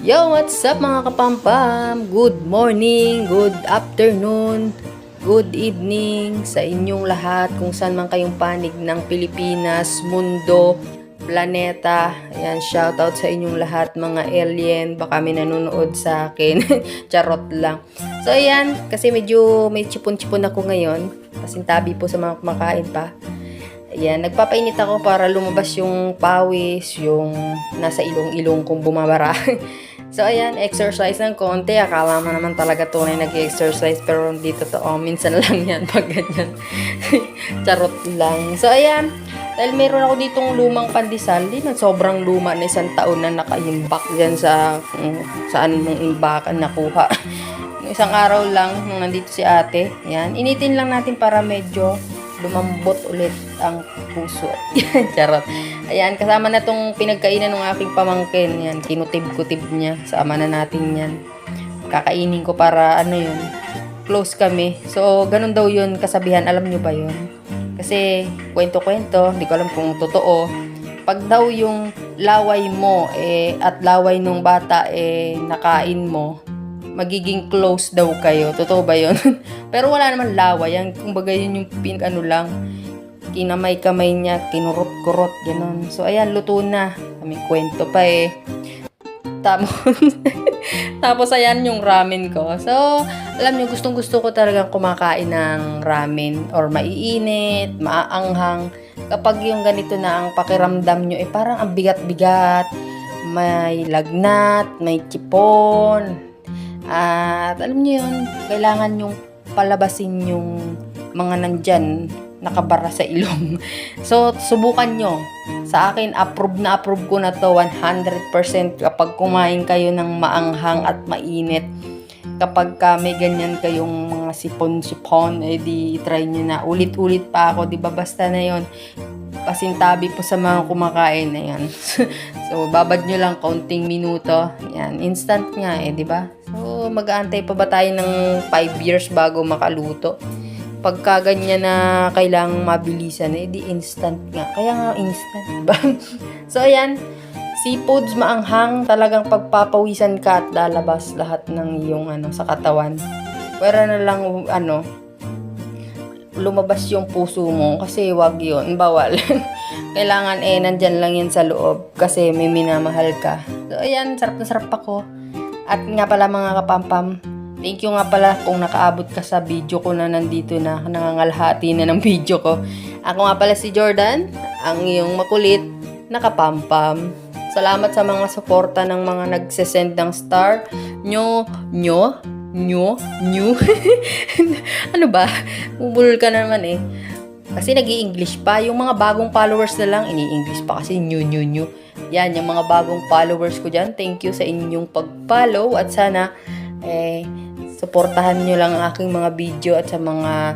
Yo, what's up mga kapampam? Good morning, good afternoon, good evening sa inyong lahat kung saan man kayong panig ng Pilipinas, mundo, planeta. Ayan, shoutout sa inyong lahat mga alien. Baka may nanonood sa akin. Charot lang. So ayan, kasi medyo may chipon-chipon ako ngayon. Pasintabi po sa mga kumakain pa. Ayan, nagpapainit ako para lumabas yung pawis, yung nasa ilong-ilong kong bumabara. So, ayan, exercise ng konti. Akala mo naman talaga tunay nag-exercise, pero hindi totoo. Minsan lang yan pag ganyan. Charot lang. So, ayan, dahil meron ako ditong lumang pandesal, di na sobrang luma na isang taon na nakaimbak dyan sa saan mong imbakan nakuha. Isang araw lang nung nandito si ate. Ayan, initin lang natin para medyo lumambot ulit ang puso. Charot. Ayan, kasama na tong pinagkainan ng aking pamangkin. Yan, kinutib-kutib niya. Sama na natin yan. Kakainin ko para ano yun, close kami. So, ganun daw yun kasabihan. Alam nyo ba yun? Kasi, kwento-kwento, hindi ko alam kung totoo. Pag daw yung laway mo at laway nung bata nakain mo, magiging close daw kayo. Totoo ba yun? Pero wala naman laway. Yan, kumbaga yun yung ano lang, kinamay-kamay niya, kinurot-kurot, gano'n. So, ayan, luto na. Kaming kwento pa Tapos, ayan yung ramen ko. So, alam nyo, gustong-gusto ko talagang kumakain ng ramen or maiinit, maaanghang. Kapag yung ganito na ang pakiramdam nyo, parang ang bigat-bigat, may lagnat, may chipon. At alam niyo yun, kailangan yung palabasin yung mga nandyan nakabara sa ilong. So, subukan nyo. Sa akin, approve ko na to 100% kapag kumain kayo ng maanghang at mainit. Kapag may ganyan kayong mga sipon-sipon, di try nyo na. Ulit-ulit pa ako, di ba? Basta na yon, pasintabi po sa mga kumakain na yan. So, babad nyo lang kaunting minuto. Yan, instant nga di ba? So, mag-aantay pa ba tayo ng 5 years bago makaluto? Pagka ganyan na kailangang mabilisan, di instant nga. Kaya nga instant, diba? So, ayan, seafoods maanghang, talagang pagpapawisan ka at lalabas lahat ng iyong sa katawan. Pero na lang, lumabas yung puso mo kasi wag yun, bawal. Kailangan nandyan lang yan sa loob kasi may minamahal ka. So, ayan, sarap na sarap ako. At nga pala mga kapampam, thank you nga pala kung nakaabot ka sa video ko na nandito na, nangangalhati na ng video ko. Ako nga pala si Jordan, ang iyong makulit na kapampam. Salamat sa mga suporta ng mga nagsesend ng star. Nyo. Ano ba? Bubulol ka naman Kasi nag-i-English pa. Yung mga bagong followers na lang, ini-English pa kasi new. Yan, yung mga bagong followers ko dyan. Thank you sa inyong pag-follow at sana suportahan nyo lang ang aking mga video at sa mga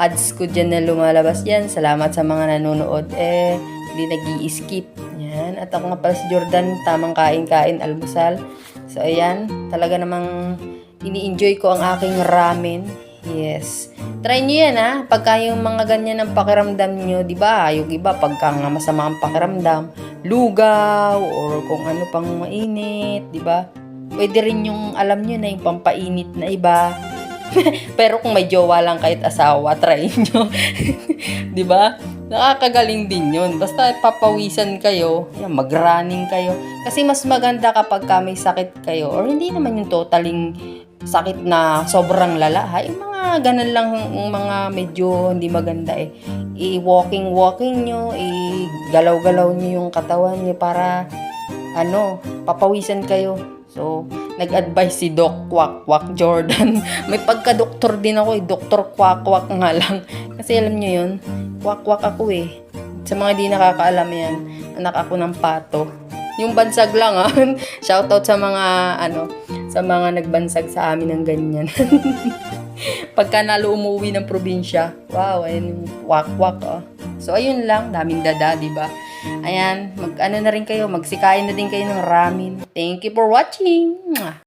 ads ko dyan na lumalabas yan. Salamat sa mga nanonood. Hindi nag-i-skip. Yan. At ako nga pala si Jordan, tamang kain-kain, almusal. So, ayan. Talaga namang ini-enjoy ko ang aking ramen. Yes. Try nyo yan pagka yung mga ganyan ang pakiramdam nyo, di ba? Yung iba, pagka nga masama ang pakiramdam, lugaw, or kung ano pang mainit, di ba? Pwede rin yung, alam nyo na yung pampainit na iba. Pero kung may jowa lang kahit asawa, try nyo. Di ba? Nakakagaling din yun. Basta papawisan kayo, mag-running kayo. Kasi mas maganda kapag may sakit kayo, or hindi naman yung totaling sakit na sobrang lala. Yung mga ganun lang, mga medyo hindi maganda i-walking nyo, i-galaw-galaw nyo yung katawan nyo para papawisan kayo. So, nag-advise si Doc Kwak Jordan. May pagka-doktor din ako Doktor Kwak nga lang. Kasi alam nyo yun, kwak ako Sa mga di nakakaalam yan, anak ako ng pato. Yung bansag lang Shoutout sa mga sa mga nagbansag sa amin ng ganyan. Pagka nalo umuwi ng probinsya, wow, ayun yung kwak. So ayun lang, daming dada, di ba? Ayan, na rin kayo, magsikain na din kayo ng ramen. Thank you for watching.